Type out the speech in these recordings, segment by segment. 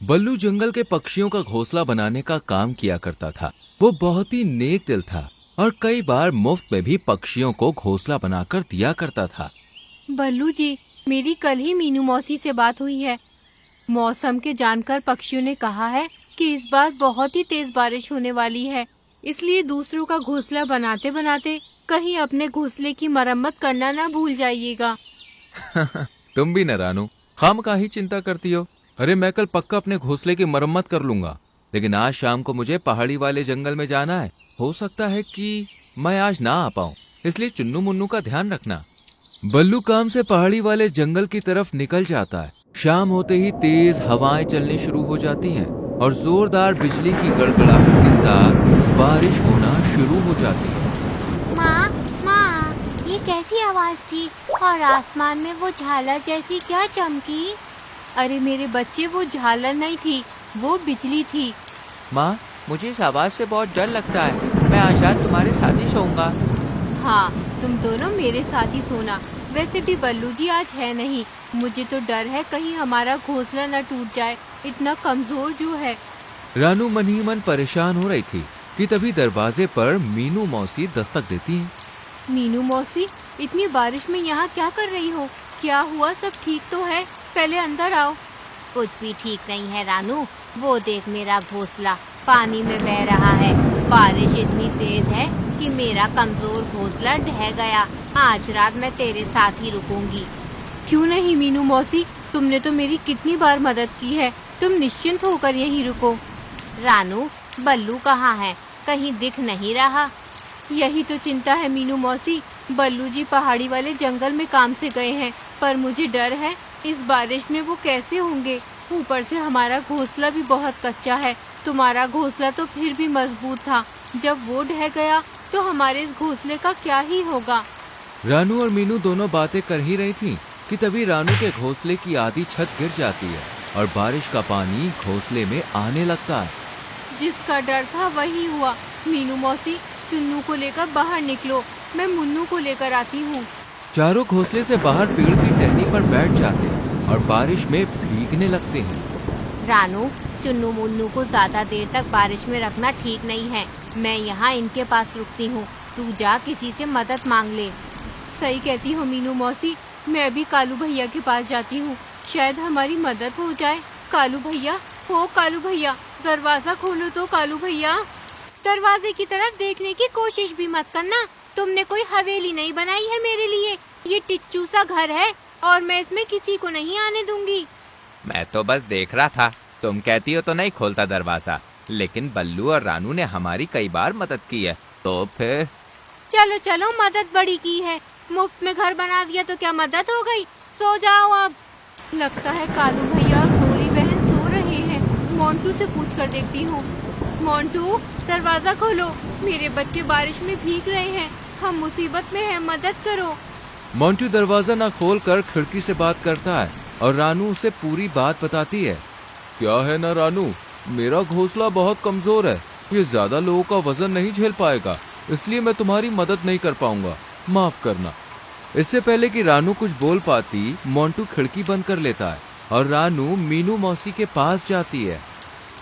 बल्लू जंगल के पक्षियों का घोंसला बनाने का काम किया करता था। वो बहुत ही नेक दिल था और कई बार मुफ्त में भी पक्षियों को घोंसला बनाकर दिया करता था। बल्लू जी, मेरी कल ही मीनू मौसी से बात हुई है। मौसम के जानकर पक्षियों ने कहा है कि इस बार बहुत ही तेज बारिश होने वाली है, इसलिए दूसरों का घोंसला बनाते बनाते कहीं अपने घोंसले की मरम्मत करना ना भूल जाइएगा। तुम भी न रानू, खामखा चिंता करती हो। अरे मैं कल पक्का अपने घोंसले की मरम्मत कर लूंगा, लेकिन आज शाम को मुझे पहाड़ी वाले जंगल में जाना है। हो सकता है कि मैं आज ना आ पाऊं, इसलिए चुन्नू मुन्नू का ध्यान रखना। बल्लू काम से पहाड़ी वाले जंगल की तरफ निकल जाता है। शाम होते ही तेज हवाएं चलनी शुरू हो जाती हैं और जोरदार बिजली की गड़गड़ाहट के साथ बारिश होना शुरू हो जाती है। माँ, माँ, ये कैसी आवाज थी और आसमान में वो झालर जैसी क्या चमकी? अरे मेरे बच्चे, वो झालर नहीं थी, वो बिजली थी। माँ, मुझे इस आवाज से बहुत डर लगता है। मैं आज रात तुम्हारे साथ ही सोऊंगा। हाँ, तुम दोनों मेरे साथ ही सोना। वैसे भी बल्लू जी आज है नहीं। मुझे तो डर है कहीं हमारा घोंसला न टूट जाए, इतना कमजोर जो है। रानू मन ही मन परेशान हो रही थी कि तभी दरवाजे पर मीनू मौसी दस्तक देती हैं। मीनू मौसी, इतनी बारिश में यहाँ क्या कर रही हो? क्या हुआ, सब ठीक तो है? पहले अंदर आओ। कुछ भी ठीक नहीं है रानू। वो देख, मेरा घोंसला पानी में बह रहा है। बारिश इतनी तेज है कि मेरा कमजोर घोंसला ढह गया। आज रात मैं तेरे साथ ही रुकूंगी। क्यों नहीं मीनू मौसी, तुमने तो मेरी कितनी बार मदद की है। तुम निश्चिंत होकर यहीं रुको। रानू, बल्लू कहाँ है? कहीं दिख नहीं रहा। यही तो चिंता है मीनू मौसी। बल्लू जी पहाड़ी वाले जंगल में काम से गए हैं, पर मुझे डर है इस बारिश में वो कैसे होंगे। ऊपर से हमारा घोंसला भी बहुत कच्चा है। तुम्हारा घोंसला तो फिर भी मजबूत था, जब वो ढह गया तो हमारे इस घोंसले का क्या ही होगा। रानू और मीनू दोनों बातें कर ही रही थीं कि तभी रानू के घोंसले की आधी छत गिर जाती है और बारिश का पानी घोंसले में आने लगता है। जिसका डर था वही हुआ। मीनू मौसी, चुन्नू को लेकर बाहर निकलो, मैं मुन्नू को लेकर आती हूँ। चारों घोंसले से बाहर पेड़ की टहनी पर बैठ जाते हैं और बारिश में भीगने लगते हैं। रानू, चुन्नू मुन्नू को ज्यादा देर तक बारिश में रखना ठीक नहीं है। मैं यहाँ इनके पास रुकती हूँ। तू जा किसी से मदद मांग ले। सही कहती हो मीनू मौसी, मैं अभी कालू भैया के पास जाती हूँ, शायद हमारी मदद हो जाए। कालू भैया, हो कालू भैया, दरवाजा खोलो तो कालू भैया। दरवाजे की तरफ देखने की कोशिश भी मत करना। तुमने कोई हवेली नहीं बनाई है मेरे लिए। ये टिच्चू सा घर है और मैं इसमें किसी को नहीं आने दूंगी। मैं तो बस देख रहा था। तुम कहती हो तो नहीं खोलता दरवाजा, लेकिन बल्लू और रानू ने हमारी कई बार मदद की है, तो फिर। चलो चलो, मदद बड़ी की है। मुफ्त में घर बना दिया तो क्या मदद हो गई? सो जाओ अब। लगता है कालू भैया और गोरी बहन सो रहे हैं। मोंटू से पूछ कर देखती हूँ। मोंटू, दरवाजा खोलो, मेरे बच्चे बारिश में भीग रहे हैं, हम मुसीबत में हैं, मदद करो। मोंटू दरवाजा न खोलकर खिड़की से बात करता है और रानू उसे पूरी बात बताती है। क्या है ना रानू, मेरा घोंसला बहुत कमजोर है, ये ज्यादा लोगों का वजन नहीं झेल पाएगा, इसलिए मैं तुम्हारी मदद नहीं कर पाऊंगा, माफ करना। इससे पहले कि रानू कुछ बोल पाती, मोंटू खिड़की बंद कर लेता है और रानू मीनू मौसी के पास जाती है।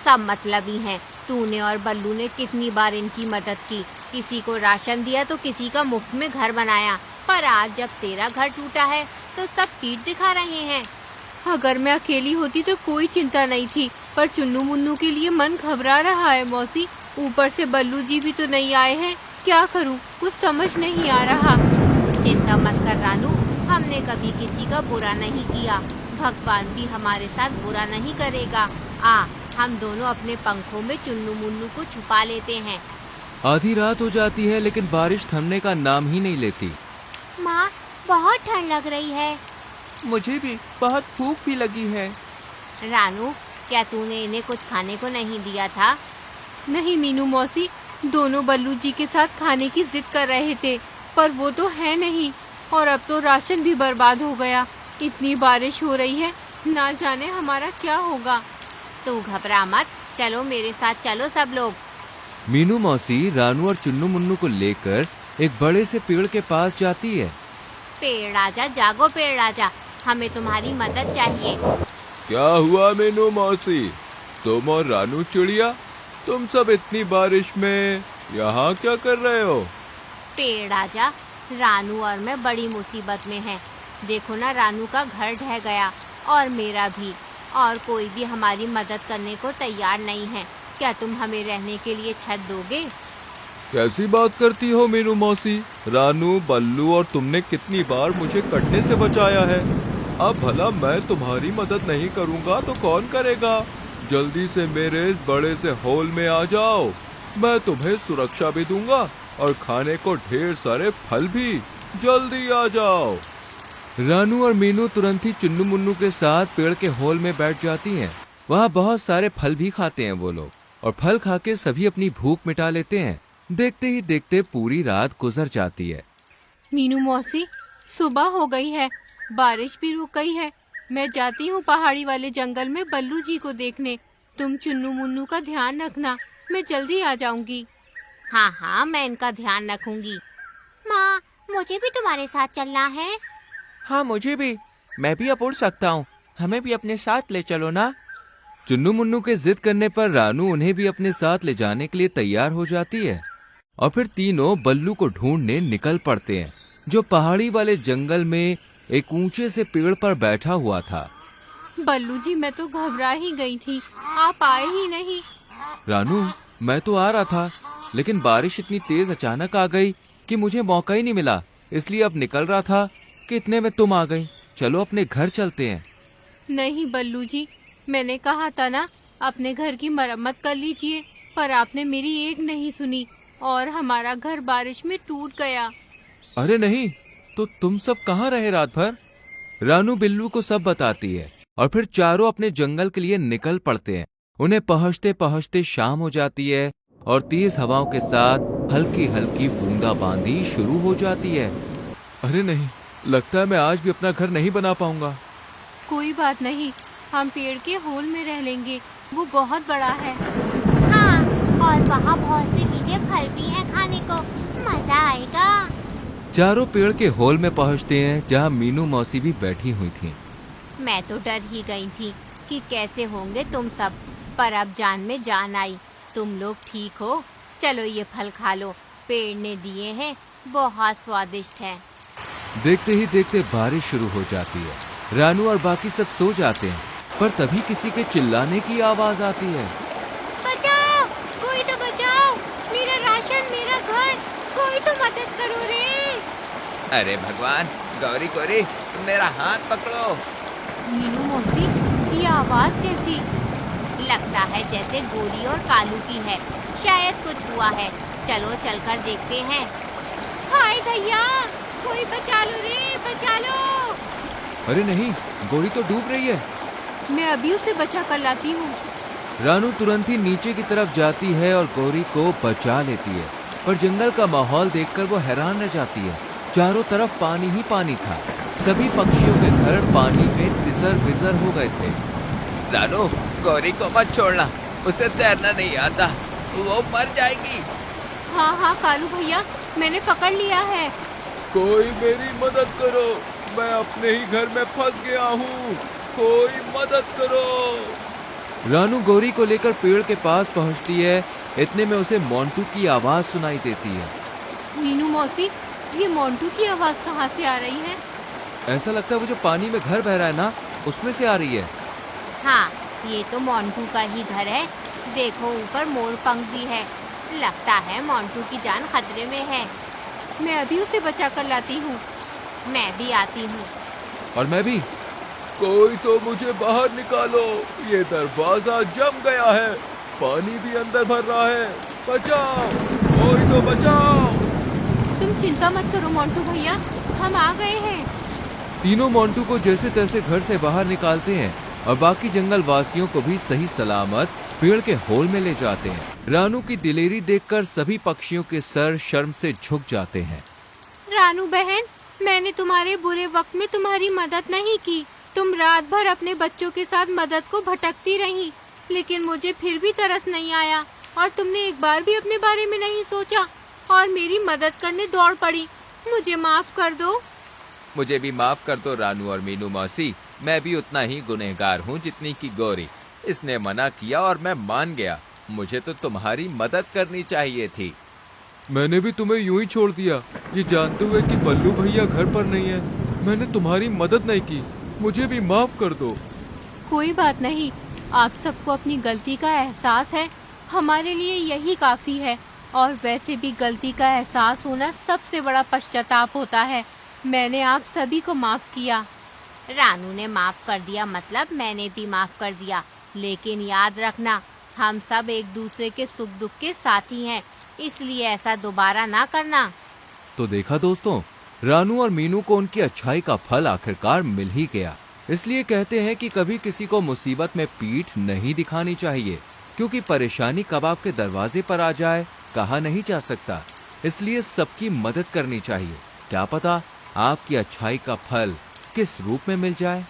सब मतलबी हैं। तूने और बल्लू ने कितनी बार इनकी मदद की। किसी को राशन दिया तो किसी का मुफ्त में घर बनाया, पर आज जब तेरा घर टूटा है तो सब पीठ दिखा रहे हैं। अगर मैं अकेली होती तो कोई चिंता नहीं थी, पर चुन्नू मुन्नू के लिए मन घबरा रहा है मौसी। ऊपर से बल्लू जी भी तो नहीं आए हैं, क्या करूं, कुछ समझ नहीं आ रहा। चिंता मत कर रानू, हमने कभी किसी का बुरा नहीं किया। भगवान भी हमारे साथ बुरा नहीं करेगा। आ, हम दोनों अपने पंखों में चुन्नू मुन्नू को छुपा लेते हैं। आधी रात हो जाती है लेकिन बारिश थमने का नाम ही नहीं लेती। माँ, बहुत ठंड लग रही है। मुझे भी बहुत भूख भी लगी है। रानू, क्या तूने इन्हें कुछ खाने को नहीं दिया था? नहीं मीनू मौसी, दोनों बल्लू जी के साथ खाने की जिद कर रहे थे, पर वो तो है नहीं, और अब तो राशन भी बर्बाद हो गया। इतनी बारिश हो रही है, ना जाने हमारा क्या होगा। तू घबरा मत, चलो मेरे साथ चलो सब लोग। मीनू मौसी रानू और चुन्नू मुन्नू को लेकर एक बड़े से पेड़ के पास जाती है। पेड़ राजा, जागो पेड़ राजा, हमें तुम्हारी मदद चाहिए। क्या हुआ मीनू मौसी, तुम और रानू चिड़िया, तुम सब इतनी बारिश में यहाँ क्या कर रहे हो? पेड़ आजा, रानू और मैं बड़ी मुसीबत में हैं। देखो ना, रानू का घर ढह गया और मेरा भी, और कोई भी हमारी मदद करने को तैयार नहीं है। क्या तुम हमें रहने के लिए छत दोगे? कैसी बात करती हो मीनू मौसी? रानू, बल्लू और तुमने कितनी बार मुझे कटने से बचाया है। अब भला मैं तुम्हारी मदद नहीं करूँगा तो कौन करेगा? जल्दी से मेरे इस बड़े से होल में आ जाओ, मैं तुम्हें सुरक्षा भी दूंगा और खाने को ढेर सारे फल भी। जल्दी आ जाओ। रानू और मीनू तुरंत ही चुन्नू मुन्नू के साथ पेड़ के होल में बैठ जाती हैं। वहाँ बहुत सारे फल भी खाते हैं वो लोग, और फल खा के सभी अपनी भूख मिटा लेते हैं। देखते ही देखते पूरी रात गुजर जाती है। मीनू मौसी, सुबह हो गई है, बारिश भी रुक गई है। मैं जाती हूँ पहाड़ी वाले जंगल में बल्लू जी को देखने। तुम चुन्नू मुन्नू का ध्यान रखना, मैं जल्दी आ जाऊंगी। हाँ हाँ, मैं इनका ध्यान रखूंगी। माँ, मुझे भी तुम्हारे साथ चलना है। हाँ मुझे भी, मैं भी अब उड़ सकता हूँ, हमें भी अपने साथ ले चलो ना। चुन्नू मुन्नू के जिद करने पर रानू उन्हें भी अपने साथ ले जाने के लिए तैयार हो जाती है, और फिर तीनों बल्लू को ढूंढने निकल पड़ते हैं, जो पहाड़ी वाले जंगल में एक ऊंचे से पेड़ पर बैठा हुआ था। बल्लू जी, मैं तो घबरा ही गई थी, आप आए ही नहीं। रानू, मैं तो आ रहा था, लेकिन बारिश इतनी तेज अचानक आ गई कि मुझे मौका ही नहीं मिला। इसलिए अब निकल रहा था कि इतने में तुम आ गई। चलो अपने घर चलते हैं। नहीं बल्लू जी, मैंने कहा था ना, अपने घर की मरम्मत कर लीजिए, पर आपने मेरी एक नहीं सुनी और हमारा घर बारिश में टूट गया। अरे नहीं, तो तुम सब कहाँ रहे रात भर? रानू बिल्लू को सब बताती है, और फिर चारों अपने जंगल के लिए निकल पड़ते हैं। उन्हें पहुंचते पहुंचते शाम हो जाती है, और तेज हवाओं के साथ हल्की हल्की बूंदाबांदी शुरू हो जाती है। अरे नहीं, लगता है मैं आज भी अपना घर नहीं बना पाऊंगा। कोई बात नहीं, हम पेड़ के होल में रह लेंगे, वो बहुत बड़ा है। हाँ, और वहाँ बहुत से मीठे फल भी हैं खाने को, मजा आएगा। चारों पेड़ के होल में पहुंचते हैं, जहां मीनू मौसी भी बैठी हुई थी। मैं तो डर ही गई थी कि कैसे होंगे तुम सब, पर अब जान में जान आई। तुम लोग ठीक हो? चलो ये फल खा लो, पेड़ ने दिए हैं, बहुत स्वादिष्ट है। देखते ही देखते बारिश शुरू हो जाती है। रानू और बाकी सब सो जाते हैं, पर तभी किसी के चिल्लाने की आवाज आती है। बचाओ, कोई तो बचाओ, मेरा राशन, मेरा घर, कोई तो मदद करो रे। अरे भगवान, गौरी गौरी, मेरा हाथ पकड़ो। मीनू मौसी, ये आवाज कैसी? लगता है जैसे गोरी और कालू की है, शायद कुछ हुआ है। चलो चलकर देखते हैं। हाय भैया, कोई बचा लो रे, बचा लो। अरे नहीं, गोरी तो डूब रही है। मैं अभी उसे बचा कर लाती हूँ। रानू तुरंत ही नीचे की तरफ जाती है और गौरी को बचा लेती है, पर जंगल का माहौल देखकर वो हैरान रह जाती है। चारों तरफ पानी ही पानी था। सभी पक्षियों के घर पानी में तितर बितर हो गए थे। रानू, गौरी को मत छोड़ना, उसे तैरना नहीं आता, वो मर जाएगी। हाँ हाँ कालू भैया, मैंने पकड़ लिया है। कोई मेरी मदद करो, मैं अपने ही घर में फंस गया हूँ, कोई मदद करो। रानू गौरी को लेकर पेड़ के पास पहुँचती है। इतने में उसे मोंटू की आवाज सुनाई देती है। मीनू मौसी, ये मोंटू की आवाज कहाँ से आ रही है? ऐसा लगता है वो जो पानी में घर बह रहा है ना, उसमें से आ रही है। हाँ, ये तो मोंटू का ही घर है। देखो ऊपर मोर पंख भी है, लगता है मोंटू की जान खतरे में है। मैं अभी उसे बचा कर लाती हूँ। मैं भी आती हूँ। और मैं भी। कोई तो मुझे बाहर निकालो, ये दरवाजा जम गया है, पानी भी अंदर भर रहा है। बचाओ, कोई तो बचाओ। तुम चिंता मत करो मोंटू भैया, हम आ गए हैं। तीनों मोंटू को जैसे तैसे घर से बाहर निकालते हैं, और बाकी जंगल वासियों को भी सही सलामत पेड़ के होल में ले जाते हैं। रानू की दिलेरी देखकर सभी पक्षियों के सर शर्म से झुक जाते हैं। रानू बहन, मैंने तुम्हारे बुरे वक्त में तुम्हारी मदद नहीं की। तुम रात भर अपने बच्चों के साथ मदद को भटकती रही, लेकिन मुझे फिर भी तरस नहीं आया, और तुमने एक बार भी अपने बारे में नहीं सोचा और मेरी मदद करने दौड़ पड़ी। मुझे माफ कर दो। मुझे भी माफ कर दो रानू और मीनू मौसी, मैं भी उतना ही गुनहगार हूँ जितनी की गौरी। इसने मना किया और मैं मान गया। मुझे तो तुम्हारी मदद करनी चाहिए थी। मैंने भी तुम्हें यूं ही छोड़ दिया, ये जानते हुए कि बल्लू भैया घर पर नहीं है। मैंने तुम्हारी मदद नहीं की, मुझे भी माफ कर दो। कोई बात नहीं, आप सबको अपनी गलती का एहसास है, हमारे लिए यही काफी है। और वैसे भी गलती का एहसास होना सबसे बड़ा पश्चाताप होता है। मैंने आप सभी को माफ किया। रानू ने माफ कर दिया मतलब मैंने भी माफ कर दिया, लेकिन याद रखना हम सब एक दूसरे के सुख दुख के साथी हैं, इसलिए ऐसा दोबारा ना करना। तो देखा दोस्तों, रानू और मीनू को उनकी अच्छाई का फल आखिरकार मिल ही गया। इसलिए कहते हैं कि कभी किसी को मुसीबत में पीठ नहीं दिखानी चाहिए, क्योंकि परेशानी कब आपके दरवाजे पर आ जाए कहा नहीं जा सकता। इसलिए सबकी मदद करनी चाहिए, क्या पता आपकी अच्छाई का फल किस रूप में मिल जाए।